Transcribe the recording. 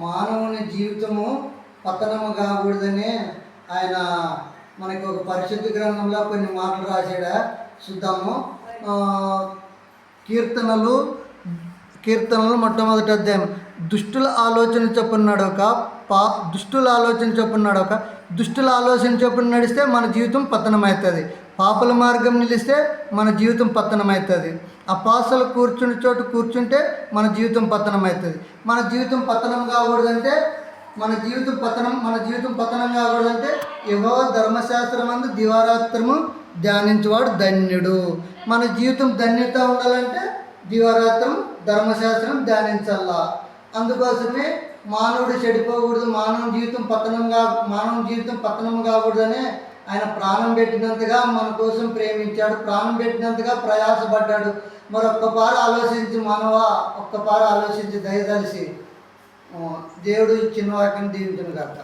మానవుని జీవితము పతనము కాకూడదని ఆయన మనకి ఒక పరిశుద్ధ గ్రంథంలో కొన్ని మాటలు రాశాడా చూద్దాము. కీర్తనలు మొట్టమొదటి అధ్యాయం. దుష్టుల ఆలోచన చొప్పున నడవక దుష్టుల ఆలోచన చొప్పున నడిస్తే మన జీవితం పతనమవుతుంది. పాపల మార్గం నిలిస్తే మన జీవితం పతనమవుతుంది. అపాసలు కూర్చుని చోటు కూర్చుంటే మన జీవితం పతనమవుతుంది. మన జీవితం పతనం కాకూడదంటే మన జీవితం పతనం కాకూడదంటే యెహోవా ధర్మశాస్త్రమందు దివారాత్రము ధ్యానించేవాడు ధన్యుడు. మన జీవితం ధన్యత ఉండాలంటే దివారాత్రం ధర్మశాస్త్రం ధ్యానించాలా. అందుకోసమే మానవుడు చెడిపోకూడదు, మానవ జీవితం పతనం కాకూడదనే ఆయన ప్రాణం పెట్టినంతగా మన కోసం ప్రేమించాడు, ప్రాణం పెట్టినంతగా ప్రయాసపడ్డాడు. మరి ఒక్కపారు ఆలోచించి దయదలిసి దేవుడు ఇచ్చిన వాటిని దీవించును గాక.